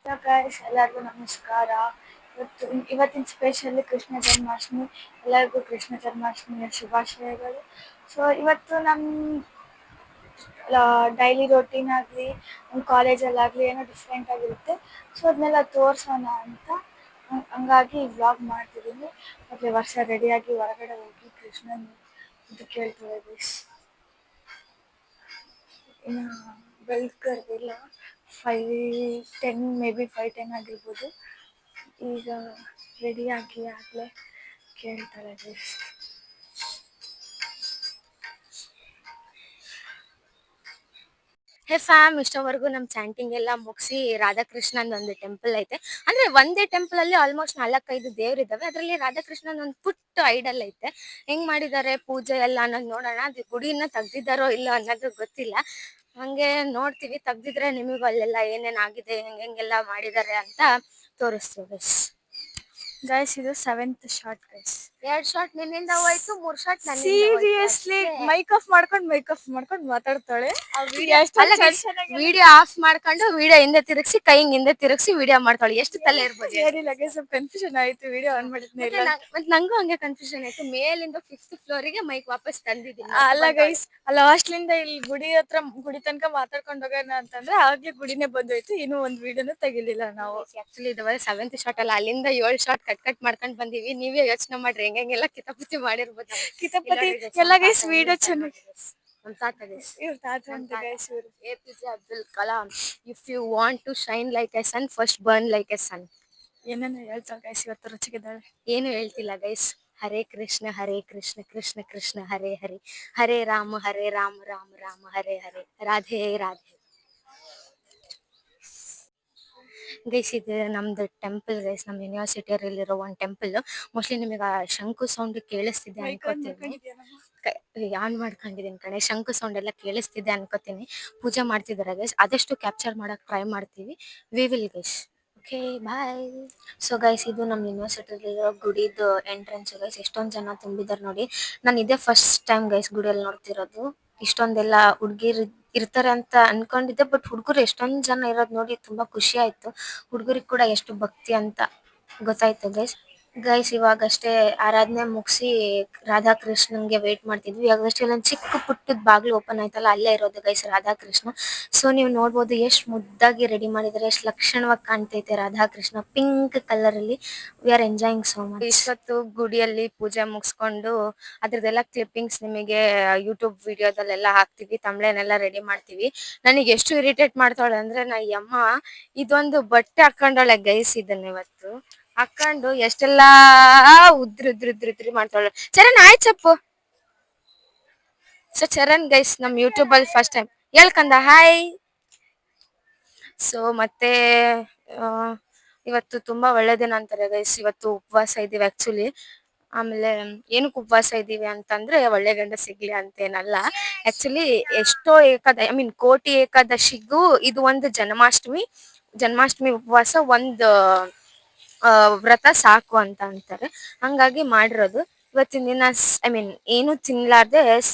Hello guys, ಎಲ್ಲರಿಗೂ ನಮಸ್ಕಾರ. ಇವತ್ತಿನ ಸ್ಪೆಷಲಿ ಕೃಷ್ಣ ಜನ್ಮಾಷ್ಟಮಿ. ಎಲ್ಲರಿಗೂ ಕೃಷ್ಣ ಜನ್ಮಾಷ್ಟಮಿಯ ಶುಭಾಶಯಗಳು. ಸೊ ಇವತ್ತು ನಮ್ಮ ಡೈಲಿ ರೋಟೀನ್ ಆಗಲಿ ನಮ್ಮ ಕಾಲೇಜಲ್ಲಾಗಲಿ ಏನೋ ಡಿಫ್ರೆಂಟ್ ಆಗಿರುತ್ತೆ. ಸೊ ಅದನ್ನೆಲ್ಲ ತೋರಿಸೋಣ ಅಂತ ಹಂಗಾಗಿ ವ್ಲಾಗ್ ಮಾಡ್ತಿದ್ದೀನಿ. ಮತ್ತು ವರ್ಷ ರೆಡಿಯಾಗಿ ಹೊರಗಡೆ ಹೋಗಿ ಕೃಷ್ಣನ ಇದು ಕೇಳ್ತಾಳೆ ಗೈಸ್. ಇನ್ನು ಬೆಳ್ಕರ್ದಿಲ್ಲ, 5:10 ಮೇ ಬಿ 5:10 ಆಗಿರ್ಬೋದು. ಈಗ ರೆಡಿಯಾಗಿ ಆಗಲೇ ಕೇಳ್ತಾಳೆ ಗೈಸ್. ಹೇ ಫ್ಯಾಮ್, ಇಷ್ಟವರೆಗೂ ನಮ್ಮ ಚಾಂಟಿಂಗ್ ಎಲ್ಲ ಮುಗಿಸಿ ರಾಧಾಕೃಷ್ಣನ್ ಒಂದು ಟೆಂಪಲ್ ಐತೆ. ಅಂದ್ರೆ ಒಂದೇ ಟೆಂಪಲ್ ಅಲ್ಲಿ ಆಲ್ಮೋಸ್ಟ್ 4-5 ದೇವ್ರಿದಾವೆ. ಅದರಲ್ಲಿ ರಾಧಾಕೃಷ್ಣನ್ ಒಂದು ಪುಟ್ಟ ಐಡಲ್ ಐತೆ. ಹೆಂಗ್ ಮಾಡಿದ್ದಾರೆ ಪೂಜೆ ಎಲ್ಲ ಅನ್ನೋದು ನೋಡೋಣ. ಅದು ಗುಡಿನ ತೆಗ್ದಿದ್ದಾರೋ ಇಲ್ಲೋ ಅನ್ನೋದು ಗೊತ್ತಿಲ್ಲ. ಹಂಗೆ ನೋಡ್ತೀವಿ. ತೆಗ್ದಿದ್ರೆ ನಿಮಗೂ ಅಲ್ಲೆಲ್ಲ ಏನೇನ್ ಆಗಿದೆ, ಹೆಂಗೆಲ್ಲ ಮಾಡಿದ್ದಾರೆ ಅಂತ ತೋರಿಸ್ತೀವಿ. ಗೈಸ್ ಇದು 7th ಶಾರ್ಟ್ ಗೈಸ್. 2 ಶಾರ್ಟ್ ನಿನ್ನಿಂದ ಹೋಯ್ತು, 3 ಶಾರ್ಟ್ ಸೀರಿಯಸ್ಲಿ ಮೈಕ್ ಆಫ್ ಮಾಡ್ಕೊಂಡು ಮಾತಾಡ್ತಾಳೆ. ವಿಡಿಯೋ ಆಫ್ ಮಾಡ್ಕೊಂಡು ವಿಡಿಯೋ ಹಿಂದೆ ತಿರುಗಿಸಿ ಕೈ ಹಿಂದೆ ತಿರುಗಿಸಿ ವಿಡಿಯೋ ಮಾಡ್ತಾಳೆ. ಎಷ್ಟು ತಲೆ ಇರ್ಬೋದು? ಏನಿಲ್ಲ ಗೈಸ್, ಸ್ವಲ್ಪ ಕನ್ಫ್ಯೂಷನ್ ಆಯ್ತು. ವಿಡಿಯೋ ಆನ್ ಮಾಡಿದ್ನೇ ಇಲ್ಲ. ಮತ್ತೆ ನಂಗೂ ಹಂಗೆ ಕನ್ಫ್ಯೂಷನ್ ಆಯ್ತು. ಮೇಲಿಂದ 5th ಫ್ಲೋರಿಗೆ ಮೈಕ್ ವಾಪಸ್ ತಂದಿದ್ದೀನಿ. ಅಲ್ಲ ಗೈಸ್, ಲಾಸ್ಟ್ಲಿಂದ ಇಲ್ಲಿ ಗುಡಿ ತನಕ ಮಾತಾಡ್ಕೊಂಡು ಹೋಗೋಣ ಅಂತಂದ್ರೆ ಆಗ್ಲೇ ಗುಡಿನೇ ಬಂದೋಯ್ತು. ಇನ್ನೂ ಒಂದು ವಿಡಿಯೋನು ತೆಗಿಲಿಲ್ಲ ನಾವು. ಆಕ್ಚುಲಿ ಇದು 7th ಶಾರ್ಟ್ ಅಲ್ಲ, ಅಲ್ಲಿಂದ 7 ಶಾರ್ಟ್ ಕಟ್ ಮಾಡ್ಕೊಂಡು ಬಂದೀವಿ. ನೀವೇ ಯೋಚನೆ ಮಾಡ್ರಿ ಹೆಂಗೆಲ್ಲ ಕಿತಾಪತಿ ಮಾಡಿರ್ಬೋದು. ಕಿತಾಪತಿ ಎಲ್ಲ ಗೈಸ್. ವಿಡಿಯೋ ಚೆನ್ನಾಗಿ ನಮ್ಮ ತಾತ ಗೈಸ್, ಇವ್ರ ತಾತ ಅಂತ ಗೈಸ್. ಇವರು APJ Abdul Kalam. If you want to shine like a sun, first burn like a sun. ಏನೇನೋ ಹೇಳ್ತಾಳೆ ಗೈಸ್. ಇವತ್ತು ರುಚಿಗಿದ್ದಾಳೆ. ಏನು ಹೇಳ್ತಿಲ್ಲ ಗೈಸ್. ಹರೇ ಕೃಷ್ಣ ಕೃಷ್ಣ ಕೃಷ್ಣ ಹರೇ ಹರೇ, ಹರೇ ರಾಮ ರಾಮ ರಾಮ ಹರೇ ಹರೇ, ರಾಧೆ ರಾಧೆ. ಗೈಸ್ ಇದು ನಮ್ದು ಟೆಂಪಲ್ ಗೈಸ್. ನಮ್ಮ ಯೂನಿವರ್ಸಿಟಿಯಲ್ಲಿರೋ ಒಂದು ಟೆಂಪಲ್. ಮೋಸ್ಟ್ಲಿ ನಿಮಗೆ ಶಂಕು ಸೌಂಡ್ ಕೇಳಿಸ್ತಿದೆ ಅನ್ಕೋತೀನಿ. ಆನ್ ಮಾಡ್ಕೊಂಡಿದ್ದೀನಿ ಕಣೆ. ಶಂಕು ಸೌಂಡ್ ಎಲ್ಲ ಕೇಳಿಸ್ತಿದೆ ಅನ್ಕೋತೀನಿ. ಪೂಜೆ ಮಾಡ್ತಿದ್ದಾರೆ ಗೈಸ್. ಆದಷ್ಟು ಕ್ಯಾಪ್ಚರ್ ಮಾಡಕ್ ಟ್ರೈ ಮಾಡ್ತೀವಿ. We will guys. Okay bye. So guys ಇದು ನಮ್ಮ ಯೂನಿವರ್ಸಿಟಿಲಿರೋ ಗುಡಿದು ಎಂಟ್ರೆನ್ಸ್ ಗೈಸ್. ಎಷ್ಟೊಂದು ಜನ ತುಂಬಿದ್ದಾರೆ ನೋಡಿ. ನಾನು ಇದೇ ಫಸ್ಟ್ ಟೈಮ್ ಗೈಸ್ ಗುಡಿಯಲ್ಲಿ ನೋಡ್ತಿರೋದು. ಇಷ್ಟೊಂದೆಲ್ಲ ಹುಡುಗಿರು ಇರ್ತಾರೆ ಅಂತ ಅನ್ಕೊಂಡಿದ್ದೆ. ಬಟ್ ಹುಡುಗರು ಎಷ್ಟೊಂದು ಜನ ಇರೋದು ನೋಡಿ ತುಂಬಾ ಖುಷಿ ಆಯ್ತು. ಹುಡುಗರಿಗೆ ಕೂಡ ಎಷ್ಟು ಭಕ್ತಿ ಅಂತ ಗೊತ್ತಾಯ್ತು ಗೈಸ್. ಇವಾಗಷ್ಟೇ ಆರಾಧನೆ ಮುಗಿಸಿ ರಾಧಾಕೃಷ್ಣನ್ಗೆ ವೇಟ್ ಮಾಡ್ತಿದ್ವಿ. ಇವಾಗಷ್ಟೇ ಇಲ್ಲೊಂದು ಚಿಕ್ಕ ಪುಟ್ಟದ ಬಾಗ್ಲು ಓಪನ್ ಆಯ್ತಲ್ಲ, ಅಲ್ಲೇ ಇರೋದು ಗೈಸ್ ರಾಧಾಕೃಷ್ಣ. ಸೊ ನೀವು ನೋಡ್ಬೋದು ಎಷ್ಟು ಮುದ್ದಾಗಿ ರೆಡಿ ಮಾಡಿದ್ದಾರೆ, ಎಷ್ಟು ಲಕ್ಷಣವಾಗಿ ಕಾಣ್ತೈತೆ ರಾಧಾಕೃಷ್ಣ ಪಿಂಕ್ ಕಲರ್ ಅಲ್ಲಿ. We are enjoying so much. ಇಷ್ಟೊತ್ತು ಗುಡಿಯಲ್ಲಿ ಪೂಜೆ ಮುಗಿಸ್ಕೊಂಡು ಅದ್ರದ್ದೆಲ್ಲ ಕ್ಲಿಪ್ಪಿಂಗ್ಸ್ ನಿಮಗೆ ಯೂಟ್ಯೂಬ್ ವಿಡಿಯೋದಲ್ಲೆಲ್ಲ ಹಾಕ್ತಿವಿ. ತಮ್ಳೆನೆಲ್ಲ ರೆಡಿ ಮಾಡ್ತೀವಿ. ನನಗೆ ಎಷ್ಟು ಇರಿಟೇಟ್ ಮಾಡ್ತಾಳೆ ಅಂದ್ರೆ, ನಾ ಯಮ್ಮ ಇದೊಂದು ಬಟ್ಟೆ ಹಾಕೊಂಡಾಳೆ ಗೈಸ್. ಇದನ್ನ ಇವತ್ತು ಹಾಕೊಂಡು ಎಷ್ಟೆಲ್ಲಾ ಉದ್ರಿ ಮಾಡ್ತಾಳೆ. ಚರಣ್ ಆಯ್ತು ಚಪ್ಪು. ಸೊ ಚರಣ್ ಗೈಸ್ ನಮ್ ಯೂಟ್ಯೂಬ್ ಅಲ್ಲಿ ಫಸ್ಟ್ ಟೈಮ್ ಹೇಳ್ಕಂದ ಹಾಯ್. ಸೊ ಮತ್ತೆ ಇವತ್ತು ತುಂಬಾ ಒಳ್ಳೆ ದಿನ ಅಂತಾರೆ ಗೈಸ್. ಇವತ್ತು ಉಪವಾಸ ಇದೀವಿ ಆಕ್ಚುಲಿ. ಆಮೇಲೆ ಏನಕ್ಕೆ ಉಪವಾಸ ಇದೀವಿ ಅಂತಂದ್ರೆ ಒಳ್ಳೆ ಗಂಡ ಸಿಗ್ಲಿ ಅಂತೇನಲ್ಲ. ಆಕ್ಚುಲಿ ಎಷ್ಟೋ ಕೋಟಿ ಏಕಾದಶಿಗೂ ಇದು ಒಂದು ಜನ್ಮಾಷ್ಟಮಿ ಉಪವಾಸ ಒಂದು ವ್ರತ ಸಾಕು ಅಂತ ಅಂತಾರೆ. ಹಂಗಾಗಿ ಮಾಡಿರೋದು ಇವತ್ತಿನ ದಿನ. ಏನು ತಿನ್ಲಾರ್ದೆ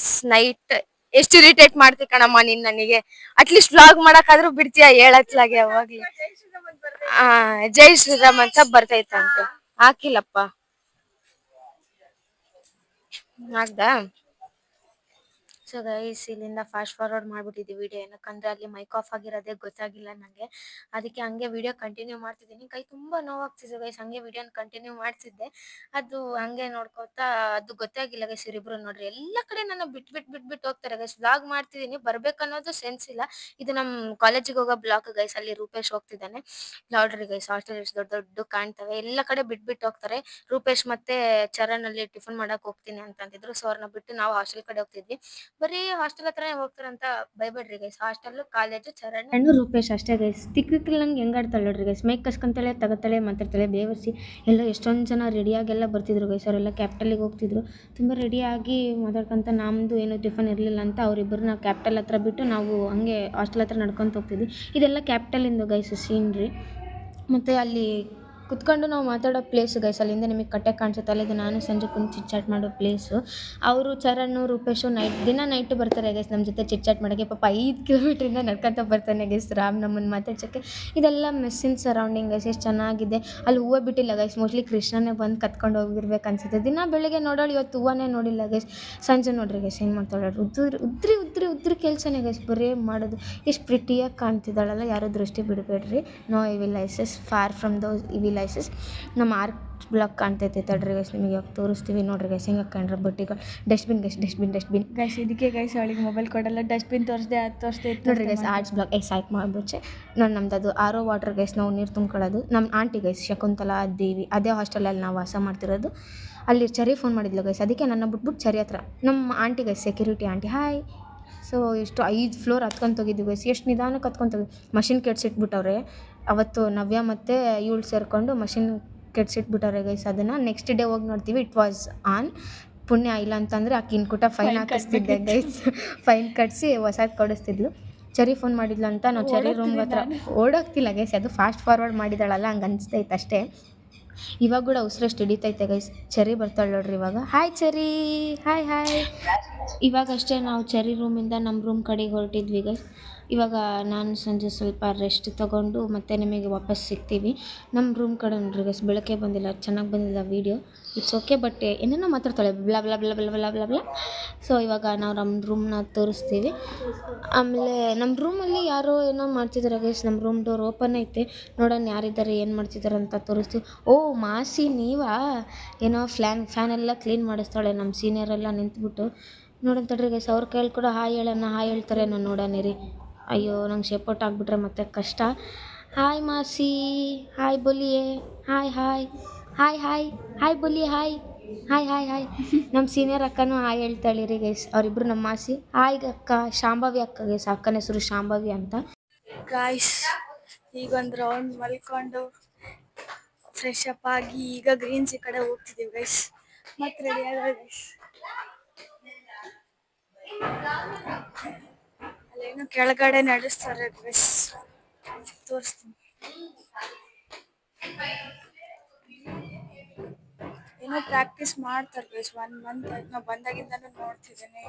ನೈಟ್. ಎಷ್ಟು ಇರಿಟೇಟ್ ಮಾಡ್ತಿ ಕಣಮ್ಮ ನೀನ್ ನನಗೆ. ಅಟ್ಲೀಸ್ಟ್ ವ್ಲಾಗ್ ಮಾಡಕ್ಕಾದ್ರೂ ಬಿಡ್ತೀಯ ಹೇಳತ್ಲಾಗೆ ಯಾವಾಗ್ಲಿ. ಜೈ ಶ್ರೀರಾಮ್ ಅಂತ ಬರ್ತೈತಂತ ಹಾಕಿಲ್ಲಪ್ಪ. ಆಗ್ದಾ? ಸೊ ಗೈಸ್ ಇಲ್ಲಿಂದ ಫಾಸ್ಟ್ ಫಾರ್ವರ್ಡ್ ಮಾಡ್ಬಿಟ್ಟಿದ್ವಿ ವಿಡಿಯೋ. ಏನಕ್ಕಂದ್ರೆ ಅಲ್ಲಿ ಮೈಕ್ ಆಫ್ ಆಗಿರೋದೇ ಗೊತ್ತಾಗಿಲ್ಲ ನಂಗೆ. ಅದಕ್ಕೆ ಹಂಗೆ ವಿಡಿಯೋ ಕಂಟಿನ್ಯೂ ಮಾಡ್ತಿದ್ದೀನಿ. ಕೈ ತುಂಬಾ ನೋವಾಗ್ತಿದೆ ಗೈಸ್. ಹಂಗೆ ವಿಡಿಯೋನ ಕಂಟಿನ್ಯೂ ಮಾಡ್ತಿದ್ದೆ. ಅದು ಹಂಗೆ ನೋಡ್ಕೋತಾ ಅದು ಗೊತ್ತಾಗಿಲ್ಲ ಗೈಸ್. ಇವ್ರಿಬ್ರು ನೋಡ್ರಿ ಎಲ್ಲ ಕಡೆ ನನ್ನ ಬಿಟ್ಬಿಟ್ಟು ಹೋಗ್ತಾರೆ ಗೈಸ್. ವ್ಲಾಗ್ ಮಾಡ್ತಿದ್ದೀನಿ, ಬರ್ಬೇಕನ್ನೋದು ಸೆನ್ಸ್ ಇಲ್ಲ. ಇದು ನಮ್ ಕಾಲೇಜಿಗೆ ಹೋಗೋ ಬ್ಲಾಕ್ ಗೈಸ್. ಅಲ್ಲಿ ರೂಪೇಶ್ ಹೋಗ್ತಿದ್ದಾನೆ. ನೋಡ್ರಿ ಗೈಸ್ ಹಾಸ್ಟೆಲ್ ಎಷ್ಟು ದೊಡ್ಡ ಕಾಣ್ತವೆ. ಎಲ್ಲ ಕಡೆ ಬಿಟ್ಬಿಟ್ಟು ಹೋಗ್ತಾರೆ. ರೂಪೇಶ್ ಮತ್ತೆ ಚರಣ್ ಅಲ್ಲಿ ಟಿಫನ್ ಮಾಡಕ್ ಹೋಗ್ತೀನಿ ಅಂತಂದಿದ್ರು. ಸೊ ಅವ್ರನ್ನ ಬಿಟ್ಟು ನಾವು ಹಾಸ್ಟೆಲ್ ಕಡೆ ಹೋಗ್ತಿದ್ವಿ. ಬರೀ ಹಾಸ್ಟೆಲ್ ಹತ್ರನೇ ಹೋಗ್ತಾರಂತ ಬೈಬೇಡ್ರಿ guys. Hostel college Charan Rupesh ಅಷ್ಟೇ ಗೈಸ್. ತಿಕ್ಕಿಲ್ಲಂಗೆ ಹೆಂಗಾಡ್ತಾಳೆ ನೋಡ್ರಿ ಗೈಸ್. ಮೇಕ್ ಕಸ್ಕೊಂತಾಳೆ, ತಗತಾಳೆ, ಮಾತಾಡ್ತಾಳೆ, ಬೇವರ್ಸಿ ಎಲ್ಲ. ಎಷ್ಟೊಂದು ಜನ ರೆಡಿಯಾಗೆಲ್ಲ ಬರ್ತಿದ್ರು ಗೈಸ್. ಅವರೆಲ್ಲ ಕ್ಯಾಪಿಟಲಿಗೆ ಹೋಗ್ತಿದ್ರು. ತುಂಬ ರೆಡಿಯಾಗಿ ಮಾತಾಡ್ಕೊಂತ ನಮ್ಮದು ಏನು ಟಿಫನ್ ಇರಲಿಲ್ಲ ಅಂತ ಅವರಿಬ್ಬರನ್ನ ಕ್ಯಾಪಿಟಲ್ ಹತ್ರ ಬಿಟ್ಟು ನಾವು ಹಂಗೆ ಹಾಸ್ಟೆಲ್ ಹತ್ರ ನಡ್ಕೊತ ಹೋಗ್ತಿದ್ವಿ. ಇದೆಲ್ಲ ಕ್ಯಾಪಿಟಲಿಂದು ಗೈಸ್ ಸೀನ್ರಿ. ಮತ್ತು ಅಲ್ಲಿ ಕುತ್ಕೊಂಡು ನಾವು ಮಾತಾಡೋ ಪ್ಲೇಸ್ ಗೈಸ್. ಅಲ್ಲಿಂದ ನಿಮಗೆ ಕಟ್ಟೆ ಕಾಣಿಸುತ್ತೆ, ಅಲ್ಲಿಂದ ನಾನು ಸಂಜೆ ಕುಂತು ಚಿಟ್ಚಾಟ್ ಮಾಡೋ ಪ್ಲೇಸು. ಅವರು ಚರಣ್ ರೂಪೇಶು ನೈಟ್ ಬರ್ತಾರೆ ಗೈಸ್ ನಮ್ಮ ಜೊತೆ ಚಿಟ್ಚಾಟ್ ಮಾಡೋಕ್ಕೆ. ಪಾಪ 5 ಕಿಲೋಮೀಟ್ರಿಂದ ನಡ್ಕೊತ ಬರ್ತಾನೆ ಗೈಸ್ ರಾಮ್ ನಮ್ಮನ್ನು ಮಾತಾಡ್ಸೋಕ್ಕೆ. ಇದೆಲ್ಲ ಮೆಸ್ಸಿನ ಸರೌಂಡಿಂಗ್ ಗೈಸ್, ಎಷ್ಟು ಚೆನ್ನಾಗಿದೆ. ಅಲ್ಲಿ ಹೂವು ಬಿಟ್ಟಿಲ್ಲ ಗೈಸ್, ಮೋಸ್ಟ್ಲಿ ಕೃಷ್ಣನೇ ಬಂದು ಕತ್ಕೊಂಡು ಹೋಗಿರ್ಬೇಕು ಅನ್ಸುತ್ತೆ. ದಿನ ಬೆಳಗ್ಗೆ ನೋಡೋಳು, ಇವತ್ತು ಹೂವನೇ ನೋಡಿಲ್ಲ ಗೈಸ್. ಸಂಜೆ ನೋಡ್ರಿ ಗೈಸ್ ಏನು ಮಾಡ್ತಾಳೆ, ಉದ್ರಿ ಕೆಲಸನೇ ಗೈಸ್, ಬರೀ ಮಾಡೋದು. ಎಷ್ಟು ಪ್ರಿಟಿಯಾಗಿ ಕಾಣ್ತಿದ್ದಾಳಲ್ಲ, ಯಾರು ದೃಷ್ಟಿ ಬಿಡಬೇಡ್ರಿ. No evil eyes, far from those evil eyes. ನಮ್ಮ ಆರ್ಕ್ ಬ್ಲಾಕ್ ಕಾಣ್ತೈತೆ ತಡ್ರಿ ಗೈಸ್, ನಿಮಗೆ ಇವಾಗ ತೋರಿಸ್ತೀವಿ ನೋಡ್ರಿ ಗೈಸ್. ಹೆಂಗೆ ಹಾಕೊಂಡ್ರೆ ಬಟ್ಟೆಗಳು. Dustbin guys, dustbin guys. ಇದಕ್ಕೆ ಗೈಸ್ ಅವಳಿಗೆ ಮೊಬೈಲ್ ಕೊಡಲ್ಲ, ಡಸ್ಟ್ಬಿನ್ ತೋರಿಸ್ದೆ ಅದು ತೋರಿಸ್ದೆ ನೋಡ್ರಿ ಗೈಸ್. ಆರ್ಟ್ಸ್ ಬ್ಲಾಕ್ ಸಾಯ್ಕ್ ಮಾಡ್ಬಿಟ್ಟೆ ನೋಡಿ. ನಮ್ದು ಅದು ಆರೋ ವಾಟರ್ ಗೈಸ್, ನಾವು ನೀರು ತುಂಬ್ಕೊಳ್ಳೋದು. ನಮ್ಮ ಆಂಟಿ ಗೈಸ್ ಶಕುಂತಲಾ ದೇವಿ, ಅದೇ ಹಾಸ್ಟೆಲಲ್ಲಿ ನಾವು ವಾಸ ಮಾಡ್ತಿರೋದು. ಅಲ್ಲಿ ಚರಿ ಫೋನ್ ಮಾಡಿದ್ಲು ಗೈಸ್, ಅದಕ್ಕೆ ನನ್ನ ಬಿಟ್ಬಿಟ್ಟು ಚರಿ ಹತ್ರ ನಮ್ಮ aunty guys, security aunty, hi. So ಇಷ್ಟು 5 ಫ್ಲೋರ್ ಹತ್ಕೊಂಡು ಹೋಗಿದ್ವಿ ಗೈಸ್. ಎಷ್ಟು ನಿಧಾನಕ್ಕೆ ಹತ್ಕೊಂಡು ಹೋಗಿ ಮಷಿನ್ ಕೆಡ್ಸಿಟ್ಬಿಟ್ಟವ್ರೆ ಅವತ್ತು. ನವ್ಯ ಮತ್ತು ಇವಳು ಸೇರಿಕೊಂಡು ಮಷಿನ್ ಕೆಡ್ಸಿಟ್ಬಿಟ್ಟವ್ರೆ ಗೈಸ್. ಅದನ್ನು ನೆಕ್ಸ್ಟ್ ಡೇ ಹೋಗಿ ನೋಡ್ತೀವಿ, ಇಟ್ ವಾಸ್ ಆನ್. ಪುಣ್ಯ ಇಲ್ಲ ಅಂತಂದರೆ ಆಕೆ ಇನ್ಕುಟ ಫೈನ್ ಹಾಕಿಸ್ತಿದ್ದೆ ಗೈಸ್. ಫೈನ್ ಕಟ್ಟಿಸಿ ಹೊಸದು ಕೊಡಿಸ್ತಿದ್ಲು. ಚರಿ ಫೋನ್ ಮಾಡಿದ್ಲು ಅಂತ ನಾವು ಚರಿ ರೂಮ್ ಹತ್ರ ಓಡೋಗ್ತಿಲ್ಲ ಗೈಸ್, ಅದು ಫಾಸ್ಟ್ ಫಾರ್ವರ್ಡ್ ಮಾಡಿದಾಳಲ್ಲ ಹಂಗೆ ಅನಿಸ್ತೈತೆ ಅಷ್ಟೇ. ಇವಾಗ ಕೂಡ ಉಸಿರಷ್ಟು ಹಿಡಿತೈತೆ ಗೈಸ್. ಚರಿ ಬರ್ತಾಳೆ ನೋಡ್ರಿ ಇವಾಗ. Hi ಚರಿ, hi. ಇವಾಗಷ್ಟೇ ನಾವು ಚರಿ ರೂಮಿಂದ ನಮ್ಮ ರೂಮ್ ಕಡೆಗೆ ಹೊರಟಿದ್ವಿ ಗೈಸ್. ಇವಾಗ ನಾನು ಸಂಜೆ ಸ್ವಲ್ಪ ರೆಸ್ಟ್ ತೊಗೊಂಡು ಮತ್ತೆ ನಿಮಗೆ ವಾಪಸ್ ಸಿಗ್ತೀವಿ. ನಮ್ಮ ರೂಮ್ ಕಡೆ ನೋಡ್ರಿ ಗೈಸ್, ಬೆಳಕೆ ಬಂದಿಲ್ಲ, ಚೆನ್ನಾಗಿ ಬಂದಿಲ್ಲ ವೀಡಿಯೋ. ಇಟ್ಸ್ ಓಕೆ, ಬಟ್ ಏನೇನೋ ಮಾತಾಡ್ತಾಳೆ blah blah blah blah blah blah blah. So ಇವಾಗ ನಾವು ನಮ್ಮ ರೂಮ್ನ ತೋರಿಸ್ತೀವಿ. ಆಮೇಲೆ ನಮ್ಮ ರೂಮಲ್ಲಿ ಯಾರೋ ಏನೋ ಮಾಡ್ತಿದ್ದಾರೆ ಗೈಸ್. ನಮ್ಮ ರೂಮ್ ಡೋರ್ ಓಪನ್ ಐತೆ, ನೋಡೋಣ ಯಾರಿದ್ದಾರೆ ಏನು ಮಾಡ್ತಿದ್ದಾರೆ ಅಂತ ತೋರಿಸ್ತೀವಿ. ಓ ಮಾಸಿ ನೀವಾ, ಏನೋ ಫ್ಯಾನ್ ಎಲ್ಲ ಕ್ಲೀನ್ ಮಾಡಿಸ್ತಾಳೆ ನಮ್ಮ ಸೀನಿಯರೆಲ್ಲ ನಿಂತ್ಬಿಟ್ಟು. ನೋಡೋಣ ತಡ್ರಿ ಗೈಸ್, ಅವ್ರ ಕೈಯಲ್ಲಿ ಕೂಡ ಹಾಯ್ ಹೇಳ್ತಾರೆ, ನಾನು ನೋಡೋಣ ರೀ. ಅಯ್ಯೋ ನಂಗೆ ಶೇಪೌಟ್ ಆಗಿಬಿಟ್ರೆ ಮತ್ತೆ ಕಷ್ಟ. ಹಾಯ್ ಮಾಸಿ, ಹಾಯ್ ಬೋಲಿಯೇ, ಹಾಯ್ ಬೋಲಿಯೇ, ಹಾಯ್. ನಮ್ಮ ಸೀನಿಯರ್ ಅಕ್ಕನೂ ಹಾಯ್ ಹೇಳ್ತಾಳೆ ರೀ ಗೈಸ್. ಅವರಿಬ್ರು ನಮ್ಮ ಮಾಸಿ. ಹಾಯ್ ಅಕ್ಕ, ಶಾಂಭವಿ ಅಕ್ಕ ಗೈಸ್, ಅಕ್ಕನ ಹೆಸರು ಶಾಂಭವಿ ಅಂತ. ಗಾಯ್ಸ್ ಈಗ ಒಂದು ರೌಂಡ್ ಮಲ್ಕೊಂಡು ಫ್ರೆಶ್ ಅಪ್ ಆಗಿ ಈಗ ಗ್ರೀನ್ಸ್ ಈ ಕಡೆ ಹೋಗ್ತಿದ್ದೀವಿ ಗೈಸ್. ಮತ್ತೆ ರೆಡಿ ಆಗ ಗೈಸ್. ಅಲ್ಲೇನು ಕೆಳಗಡೆ ನಡೆಸ್ತಾರೆ ಗೈಸ್, ತೋರಿಸ್ತೀನಿ. ಏನೋ ಪ್ರಾಕ್ಟೀಸ್ ಮಾಡ್ತಾರೆ ಗೈಸ್. 1 ಮಂತ್ ಆಯ್ತು ನಾವು ಬಂದಾಗಿಂದನೂ ನೋಡ್ತಿದ್ದೇನೆ.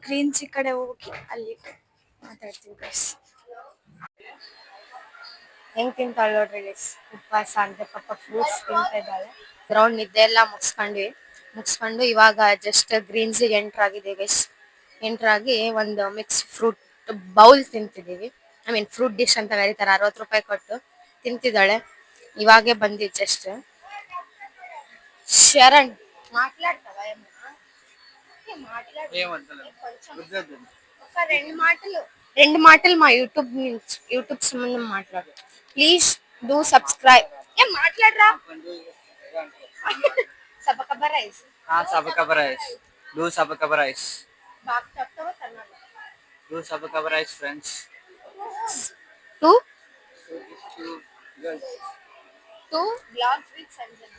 ಗ್ರೀನ್ಸ್ ಈ ಕಡೆ ಹೋಗಿ ಅಲ್ಲಿ ಮಾತಾಡ್ತೀವಿ ಗೈಸ್. ಹೆಂಗೆ ತಿಂತಾಳೆ ನೋಡ್ರಿ ಗೈಸ್, ಉಪವಾಸ ಅಂದರೆ ಪಾಪ ಫ್ರೂಟ್ಸ್ ತಿಂತಾ ಇದ್ದಾಳೆ. ಗ್ರೌಂಡ್ ನಿದ್ದೆ ಎಲ್ಲ ಮುಗಿಸ್ಕೊಂಡು ಇವಾಗ ಜಸ್ಟ್ ಗ್ರೀನ್ಸಿಗೆ ಎಂಟ್ರಾಗಿದೆ ಗೈಸ್. ಎಂಟ್ರಾಗಿ ಒಂದು ಮಿಕ್ಸ್ ಫ್ರೂಟ್ ಬೌಲ್ ತಿಂತಿದ್ದೀವಿ. ಐ ಮೀನ್ ಫ್ರೂಟ್ ಡಿಶ್ ಅಂತ ಕರೀತಾರೆ, 60 ರೂಪಾಯಿ ಕೊಟ್ಟು ತಿಂತಿದ್ದಾಳೆ. ಇವಾಗೇ ಬಂದಿದ್ದು ಜಸ್ಟ್. ಶರಣ್ మాట్లాడతావా రెండు మాటలు మా యూట్యూబ్ సంబంధం మాట్లాడు. Please do subscribe. ఏం మాట్లాడరా. సబకబరైస్ డూ సబకబరైస్ బాగా చెప్తావా Kannada. Do subscribe friends. Two blogs with Sanjay.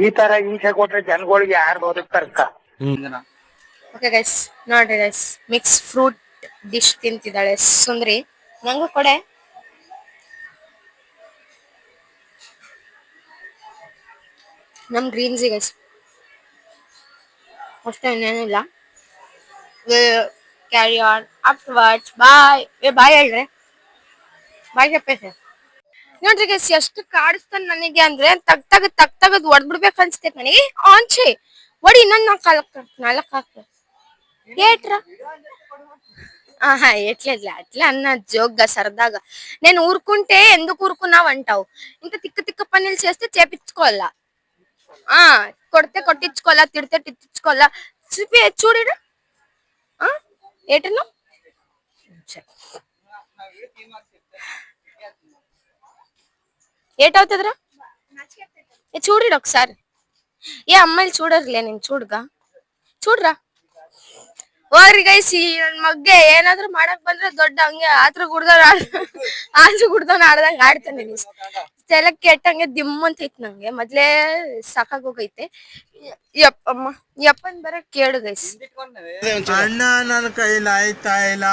ಈ ತರ ಹಿಂಸೆ ಕೊಟ್ರೆ ಜನಗಳಿಗೆ ಯಾರು ಬದುಕ್ತಾರಕ್ಕ. ಓಕೆ ಗೈಸ್ ನೋಡ್ರಿ ಗೈಸ್, ಮಿಕ್ಸ್ ಫ್ರೂಟ್ ಡಿಶ್ ತಿಂತಿದ್ದಾಳೆ ಸುಂದ್ರಿ. ನಂಗೂ ಕೊಡೆ. ನಮ್ ಗ್ರೀನ್ಸಿ ಗೈಸ್ ಅಷ್ಟೇ, ಇನ್ನೇನಿಲ್ಲ. Carry on afterwards. ಬಾಯ್ ಹೇಳ್ರೆ, ಬಾಯ್ చెప్పేసి. ನೋಡ್ರಿ ಗೈಸ್ ಎಷ್ಟು ಕಾಡಿಸ್ತಾನೆ ನನಗೆ ಅಂದ್ರೆ ತಗದ್ ಹೊಡ್ಬಿಡ್ಬೇಕು ಅನ್ಸ್ತೈತೆ ನನಗೆ. ಆಂಚೆ ಒಡಿ ಇನ್ನೊಂದು 4 ಹಾಕ್ತಾರೆ ಏಟ್ರ. ఎట్లా అన్న జోక్గా సరదాగా. నేను ఊరుకుంటే ఎందుకు ఊరుకున్నావు అంటావు. ఇంత తిక్క పనులు చేస్తే చేపించుకోవాలా, కొడితే కొట్టించుకోవాలా, తిడితే తిట్టించుకోవాలా. చూడు ఏటను ఏటవుతుందిరా. చూడు ఒకసారి. ఏ అమ్మాయిలు చూడరులే, నేను చూడరా. ಹೋಗ್ರಿ ಗೈಸ್, ಈ ನನ್ ಮಗ್ಗೆ ಏನಾದ್ರು ಮಾಡಕ್ ಬಂದ್ರೆ ದೊಡ್ಡ ಹಂಗೆ ಆತ್ರ ಕುಡ್ದವ್ನ ಆಡ್ದಂಗ ಆಡ್ತಾನೆ. ತಲೆ ಕೆಟ್ಟಂಗೆ ದಿಮ್ ಅಂತ ಐತ್ ನಂಗೆ ಮೊದ್ಲೇ ಸಾಕಾಗೋಗೈತೆ ಯಪ್ಪಮ್ಮ ಯಪ್ಪನ್ ಬರ ಕೇಳು ಗೈಸ್ ಅಣ್ಣ ನನ್ನ ಕೈಲಿ ಆಯ್ತಾ ಇಲ್ಲ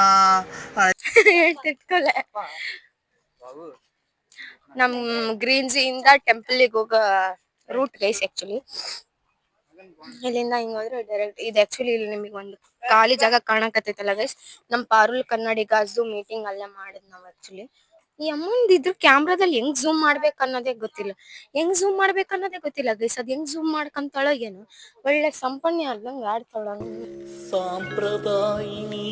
ಹೇಳ್ತಿಟ್ಕೊಲೆ ನಮ್ ಗ್ರೀನ್ಸಿ ಇಂದ ಟೆಂಪಲ್ಗೆ ಹೋಗೋ ರೂಟ್ ಗೈಸ್ ಆಕ್ಚುಲಿ ಇಲ್ಲಿಂದ ಹಿಂಗ್ ಹೋದ್ರೆ ಡೈರೆಕ್ಟ್ ಇದು ಆಕ್ಚುಲಿ ಇಲ್ಲಿ ನಿಮಗೆ ಒಂದು ಖಾಲಿ ಜಾಗ ಕಾಣಕತ್ತೈತಲ್ಲ ಗೈಸ್ ನಮ್ ಪಾರುಲ್ ಕನ್ನಡಿಗಾಸ್ದು ಮೀಟಿಂಗ್ ಅಲ್ಲೇ ಮಾಡಿದ್ ನಾವ್ ಆಕ್ಚುಲಿ ಈ ಅಮ್ಮಂದ್ ಇದ್ರ ಕ್ಯಾಮ್ರಾದಲ್ಲಿ ಹೆಂಗ್ ಝೂಮ್ ಮಾಡ್ಬೇಕು ಅನ್ನೋದೇ ಗೊತ್ತಿಲ್ಲ ಗೈಸ್ ಅದ್ ಹೆಂಗ್ ಝೂಮ್ ಮಾಡ್ಕೊಂತಾಳೋ ಏನೋ ಒಳ್ಳೆ ಸಂಪನ್ನೆ ಆದಂಗ್ ಆಡ್ತಾಳ ಸಾಂಪ್ರದಾಯಿನಿ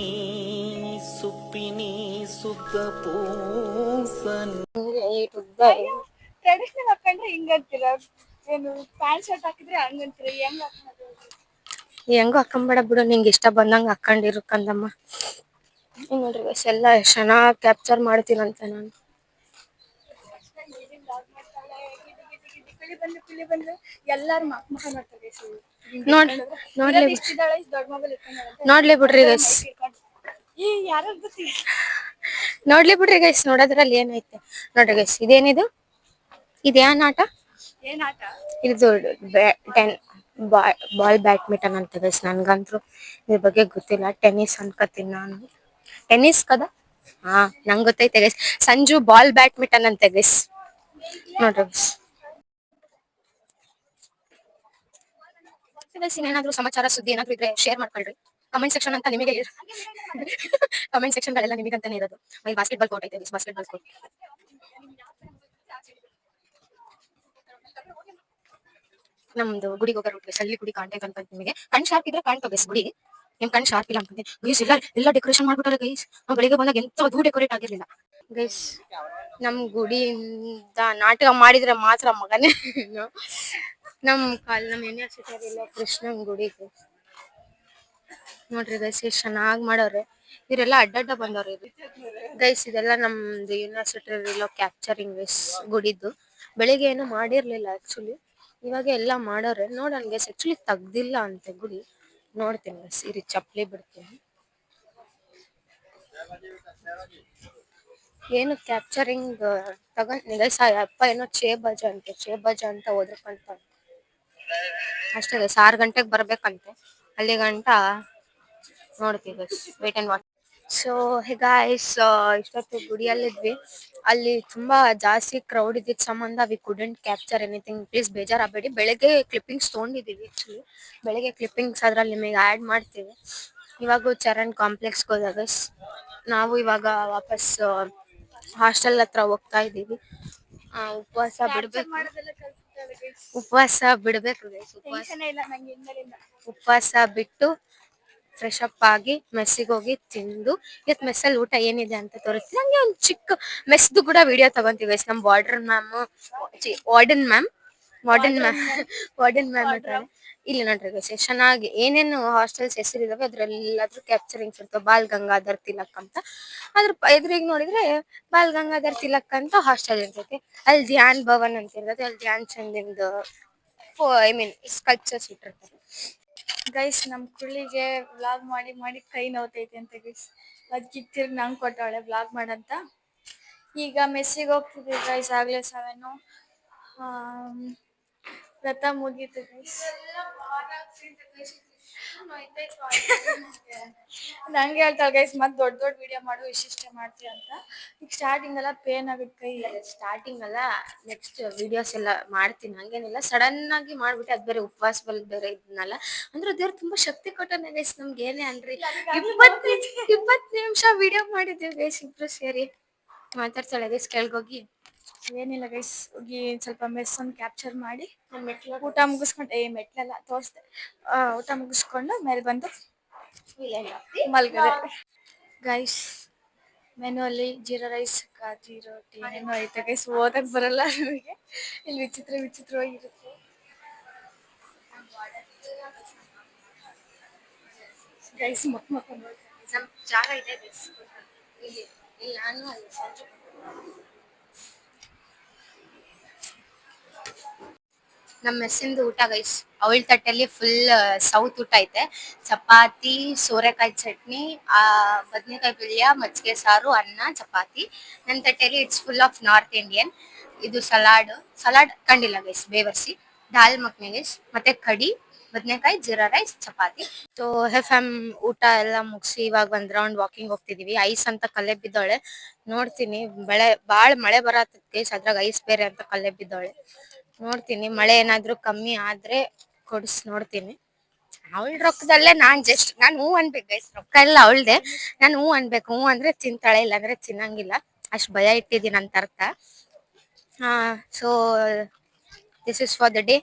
ಸುಪ್ಪಿನಿ ಸುದ್ದ ಪೂಸನ್ ಟ್ರೆಡಿಷನಲ್ ಹಾಕೊಂಡ್ರೆ ಹಿಂಗಂತೀರ ಏನು ಪ್ಯಾಂಟ್ ಶರ್ಟ್ ಹಾಕಿದ್ರೆ ಹಂಗಂತೀರ ಹೆಂಗ್ ಹಾಕೋದು ಹೆಂಗೋ ಹಾಕೊಂಬೇಡ ಬಿಡು ನಿಂಗೆ ಇಷ್ಟ ಬಂದಂಗ ಹಾಕೊಂಡಿರು ಕಂದಮ್ಮ ನೋಡ್ರಿ ಗೈಸ್ ಎಲ್ಲ ಎಷ್ಟ್ ಚೆನ್ನಾಗ್ ಕ್ಯಾಪ್ಚರ್ ಮಾಡ್ತೀನಂತ ನಾನು ಪಿಳಿ ಬಂದು ಎಲ್ಲಾರು ಮುಖ ನೋಡ್ತಾರೆ ನೋಡ್ಲಿ ದೊಡ್ಡ ಮೊಬೈಲ್ ನೋಡ್ಲಿ ಬಿಡ್ರಿ ಗೈಸ್ ಯಾರು ಗೊತ್ತಿಲ್ಲ ನೋಡ್ಲಿ ಬಿಡ್ರಿ ಗೈಸ್ ನೋಡೋದ್ರಲ್ಲಿ ಏನೈತೆ ನೋಡ್ರಿ ಗೈಸ್ ಇದೇನಿದು ಇದೇನ್ ಆಟ ಏನ್ ಆಟ ಇದು ಬಾಲ್ ಬ್ಯಾಡ್ಮಿಂಟನ್ ಅಂತ ಗೈಸ್ ನನ್ಗಂತೂ ಇದ್ರ ಬಗ್ಗೆ ಗೊತ್ತಿಲ್ಲ ಟೆನ್ನಿಸ್ ಅನ್ಕೋತೀನಿ ನಾನು ಟೆನ್ನಿಸ್ ಕದ ಹಾ ನಂಗೆ ಗೊತ್ತೈತೆ ಗೈಸ್ ಸಂಜು ಬಾಲ್ ಬ್ಯಾಡ್ಮಿಂಟನ್ ಅಂತ ಗೈಸ್ ನೋಡ್ರಿ ಗೈಸ್ ಏನಾದ್ರು ಸಮಾಚಾರ ಸುದ್ದಿ ಏನಾದ್ರು ಇದ್ರೆ ಶೇರ್ ಮಾಡ್ಕೊಳ್ರಿ ಕಮೆಂಟ್ ಸೆಕ್ಷನ್ ಅಂತ ನಿಮಗೆ ಕಮೆಂಟ್ ಸೆಕ್ಷನ್ ಗಳೆಲ್ಲ ನಿಮಗಂತಾನೆ ಇರೋದು ಇಲ್ಲಿ ಬಾಸ್ಕೆಟ್ಬಾಲ್ ಕೋರ್ಟ್ ಐತೆ ಬಾಸ್ಕೆಟ್ಬಾಲ್ ಕೋರ್ಟ್ ನಮ್ದು ಗುಡಿಗೆ ಹೋಗೋ ರೂಟ್ ಅಲ್ಲಿ ಗುಡಿ ಕಾಣ್ತೈತೆ ಅಂತ ನಿಮಗೆ ಕಣ್ ಶಾರ್ಪ್ ಇದ್ರೆ ಕಾಣ್ತೋ ಗೈಸ್ ಗುಡಿ ನಿಮ್ ಕಣ್ ಶಾರ್ಪ್ ಇಲ್ಲ ಅನ್ಕೊಂಡೆ ಗೈಸ್ ಎಲ್ಲ ಡೆಕೋರೇಷನ್ ಮಾಡ್ಬಿಟ್ಟಾರೆ ಗೈಸ್ ನಾವು ಬೆಳಿಗ್ಗೆ ಬಂದಾಗ ಎಂತೂ ಡೆಕೋರೇಟ್ ಆಗಿರ್ಲಿಲ್ಲ ಗೈಸ್ ನಮ್ ಗುಡಿಯಿಂದ ನಾಟಕ ಮಾಡಿದ್ರೆ ಮಾತ್ರ ಮಗನೇ ನಮ್ ಯೂನಿವರ್ಸಿಟಿ ಕೃಷ್ಣನ್ ಗುಡಿಗೆ ನೋಡ್ರಿ ಗೈಸ್ ಎಷ್ಟ್ ಚೆನ್ನಾಗ್ ಮಾಡವ್ರೆ ಇವರೆಲ್ಲ ಅಡ್ಡಡ್ಡ ಬಂದವ್ರೆ ಇದು ಗೈಸ್ ಇದೆಲ್ಲ ನಮ್ದು ಯೂನಿವರ್ಸಿಟಿ ಇರೋ ಕ್ಯಾಪ್ಚರಿಂಗ್ ಗೈಸ್ ಗುಡಿದ್ದು ಬೆಳಿಗ್ಗೆ ಏನು ಮಾಡಿರ್ಲಿಲ್ಲ ಆಕ್ಚುಲಿ ಇವಾಗ ಎಲ್ಲ ಮಾಡೋರೆ ನೋಡೋಣ ಗೈಸ್ ಆಕ್ಚುಲಿ ತೆಗ್ದಿಲ್ಲ ಅಂತೆ ಗುಡಿ ನೋಡ್ತೀನಿ ಗೈಸ್ ಇರಿ ಚಪ್ಲಿ ಬಿಡ್ತೀನಿ ಏನು ಕ್ಯಾಪ್ಚರಿಂಗ್ ತಗೊಂಡ್ ಗೈಸ್ ಅಪ್ಪ ಏನೋ ಚೇ ಬಜ ಅಂತ ಓದ್ಕೊಂತ ಅಷ್ಟೇ ಗೈಸ್ 6 ಗಂಟೆಗೆ ಬರ್ಬೇಕಂತೆ ಅಲ್ಲಿ ಗಂಟ ನೋಡ್ತೀವಿ guys wait and watch so guys ಇಷ್ಟೊತ್ತು ಗುಡಿಯಲ್ಲಿದ್ವಿ ಅಲ್ಲಿ ತುಂಬಾ ಜಾಸ್ತಿ ಕ್ರೌಡ್ ಇದ್ದಿದ್ ಸಂಬಂಧ we couldn't capture anything please ಬೇಜಾರಾಗಬೇಡಿ ಬೆಳಗ್ಗೆ ಕ್ಲಿಪ್ಪಿಂಗ್ಸ್ ತೊಗೊಂಡಿದೀವಿ ಆಕ್ಚುಲಿ ಬೆಳಗ್ಗೆ ಕ್ಲಿಪ್ಪಿಂಗ್ಸ್ ಅದ್ರಲ್ಲಿ ನಿಮಗೆ ಆಡ್ ಮಾಡ್ತೀವಿ ಇವಾಗ ಚರಣ್ ಕಾಂಪ್ಲೆಕ್ಸ್ಗೆ ಹೋದ ಗೈಸ್ ನಾವು ಇವಾಗ ವಾಪಸ್ ಹಾಸ್ಟೆಲ್ ಹತ್ರ ಹೋಗ್ತಾ ಇದೀವಿ ಉಪವಾಸ ಬಿಡ್ಬೇಕು ಗೈಸ್ ಉಪವಾಸ ಬಿಟ್ಟು ಫ್ರೆಶ್ ಅಪ್ ಆಗಿ ಮೆಸ್ಸಿಗೆ ಹೋಗಿ ತಿಂದು ಇವತ್ತು ಮೆಸ್ಸಲ್ಲಿ ಊಟ ಏನಿದೆ ಅಂತ ತೋರಿಸ್ತೀವಿ ಹಂಗೆ ಒಂದು ಚಿಕ್ಕ ಮೆಸ್ದು ಕೂಡ ವಿಡಿಯೋ ತಗೊಂತೀವಿ ಗೈಸ್ ನಮ್ಮ ವಾರ್ಡನ್ ಮ್ಯಾಮ್ ಹತ್ರ ಇಲ್ಲಿ ನೋಡ್ರಿ ಗೈಸ್ ಎಷ್ಟು ಚೆನ್ನಾಗಿ ಏನೇನು ಹಾಸ್ಟೆಲ್ಸ್ ಹೆಸರಿದಾವೆ ಅದ್ರೆಲ್ಲಾದ್ರೂ ಕ್ಯಾಪ್ಚರಿಂಗ್ಸ್ ಇರ್ತವೆ ಬಾಲ್ ಗಂಗಾಧರ್ ತಿಲಕ್ ಅಂತ ಅದ್ರ ಎದುರಿಗೆ ನೋಡಿದ್ರೆ ಬಾಲ್ ಗಂಗಾಧರ್ ತಿಲಕ್ ಅಂತ ಹಾಸ್ಟೆಲ್ ಇರ್ತೈತಿ ಅಲ್ಲಿ ಧ್ಯಾನ್ ಭವನ್ ಅಂತ ಇರ್ತೈತಿ ಅಲ್ಲಿ ಧ್ಯಾನ್ ಚಂದಿಂದು ಸ್ಕಲ್ಪ್ಚರ್ಸ್ ಇಟ್ಟಿರ್ತಾರೆ ಗೈಸ್ ನಮ್ ಕುಳ್ಳಿಗೆ ವ್ಲಾಗ್ ಮಾಡಿ ಮಾಡಿ ಕೈ ನೋತೈತೆ ಅಂತ ಗೈಸ್ ಅದಕ್ಕೆ ತಿರ್ಗಿ ನಂಗೆ ಕೊಟ್ಟವಳೆ ವ್ಲಾಗ್ ಮಾಡಂತ ಈಗ ಮೆಸ್ಸಿಗೆ ಹೋಗ್ತಿದ್ವಿ ಗೈಸ್ ಆಗ್ಲೇ 7 ವ್ರತ ಮುಗೀತು ಗೈಸ್ ನಂಗೆ ಹೇಳ್ತಾಳೆ ಗೈಸ್ ಮತ್ತೆ ದೊಡ್ಡ ವಿಡಿಯೋ ಮಾಡು ಇಷ್ಟೇ ಮಾಡ್ತೀಯ ಅಂತ ಈಗ ಸ್ಟಾರ್ಟಿಂಗ್ ಎಲ್ಲ ಪೇನ್ ಆಗುತ್ತೆ ಕೈ ಸ್ಟಾರ್ಟಿಂಗ್ ಅಲ್ಲ ನೆಕ್ಸ್ಟ್ ವಿಡಿಯೋಸ್ ಎಲ್ಲ ಮಾಡ್ತೀನಿ ಹಂಗೇನಿಲ್ಲ ಸಡನ್ ಆಗಿ ಮಾಡ್ಬಿಟ್ಟು ಅದ್ ಬೇರೆ ಉಪವಾಸ ಬೇರೆ ಇದನ್ನಲ್ಲ ಅಂದ್ರೆ ದೇವ್ರು ತುಂಬಾ ಶಕ್ತಿ ಕೊಟ್ಟನೆ ಗೈಸ್ ನಮ್ಗೆ ಏನೇ ಅನ್ರಿ 20 ನಿಮಿಷ ವಿಡಿಯೋ ಮಾಡಿದ್ದೀವಿ ಗೈಸ್ ಇಬ್ರು ಸೇರಿ ಮಾತಾಡ್ತಾಳೆ ಗೈಸ್ ಕೆಳಗೋಗಿ ಏನಿಲ್ಲ ಗೈಸ್ ಹೋಗಿ ಸ್ವಲ್ಪ ಮೆಸ್ ಒಂದು ಕ್ಯಾಪ್ಚರ್ ಮಾಡಿ ಊಟ ಮುಗಿಸ್ಕೊಂಡು ಮೆಟ್ಲೆಲ್ಲ ತೋರಿಸ್ದೆ ಊಟ ಮುಗಿಸ್ಕೊಂಡು ಮೇಲೆ ಬಂದು ಮಲ್ಗದೆ ಗೈಸ್ ಮೆನು ಅಲ್ಲಿ ಜೀರಾ ರೈಸ್ ಕಾಜಿ ರೋಟಿ ಏನೋ ಐತೆ ಗೈಸ್ ಓದಕ್ ಬರಲ್ಲ ನನಗೆ ಇಲ್ಲಿ ವಿಚಿತ್ರವಾಗಿರುತ್ತೆ ಗೈಸ್ ಮಕ್ಕ ನಮ್ ಜಾಗ ಇದೆ ಗೈಸ್ ಇಲ್ಲಿ ನಾನು ಅಲ್ಲಿ ಸಂಜು ನಮ್ಮ ಮೆಸ್ಸಿಂದು ಊಟ ಗೈಸ್ ಅವಳ ತಟ್ಟೆಯಲ್ಲಿ ಫುಲ್ ಸೌತ್ ಊಟ ಐತೆ ಚಪಾತಿ ಸೋರೆಕಾಯಿ ಚಟ್ನಿ ಬದನೆಕಾಯಿ ಪಲ್ಯ ಮಜ್ಜಿಗೆ ಸಾರು ಅನ್ನ ಚಪಾತಿ ನನ್ನ ತಟ್ಟೆಯಲ್ಲಿ it's full of north Indian ಇದು ಸಲಾಡ್ ಕಂಡಿಲ್ಲ ಗೈಸ್, ಬೇವರ್ಸಿ, ದಾಲ್ ಮಖನಿ ಗೈಸ್, ಮತ್ತೆ ಕಡಿ, ಬದನೆಕಾಯಿ, ಜೀರಾ ರೈಸ್, ಚಪಾತಿ. ಸೊ ಎಫ್ ಊಟ ಎಲ್ಲ ಮುಗಿಸಿ ಇವಾಗ ಒಂದ್ ರೌಂಡ್ ವಾಕಿಂಗ್ ಹೋಗ್ತಿದೀವಿ. ಐಸ್ ಅಂತ ಕಲ್ಲೆ ಬಿದ್ದವಳೆ, ನೋಡ್ತೀನಿ. ಬಾಳ್ ಮಳೆ ಬರತ್ತ ಗೈಸ್, ಅದ್ರಾಗ ಐಸ್ ಬೇರೆ ಅಂತ ಕಲ್ಲೆ ಬಿದ್ದವಳೆ. ನೋಡ್ತೀನಿ, ಮಳೆ ಏನಾದ್ರು ಕಮ್ಮಿ ಆದ್ರೆ ಕೊಡಿಸ್ ನೋಡ್ತೀನಿ. ಅವಳ ರೊಕ್ಕದಲ್ಲೇ ನಾನು ಹೂ ಅನ್ಬೇಕು ಗೈಸ್, ರೊಕ್ಕ ಎಲ್ಲ ಅವಳ್ದೆ, ನಾನು ಹೂ ಅನ್ಬೇಕು. ಹೂ ಅಂದ್ರೆ ತಿಂತಾಳೆ, ಇಲ್ಲಾಂದ್ರೆ ತಿನ್ನಂಗಿಲ್ಲ. ಅಷ್ಟ್ ಭಯ ಇಟ್ಟಿದ್ದೀನಿ ಅಂತ ಅರ್ಥ. So this is for the day.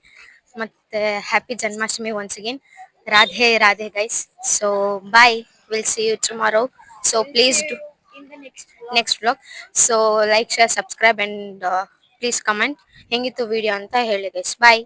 ಮತ್ತೆ happy Janmashtami once again. Radhe Radhe guys. So bye, will see you tomorrow. So please do In the next vlog. So like, share, subscribe and please comment ಹೆಂಗಿತ್ತು ವಿಡಿಯೋ ಅಂತ ಹೇಳಿ guys. ಬಾಯ್.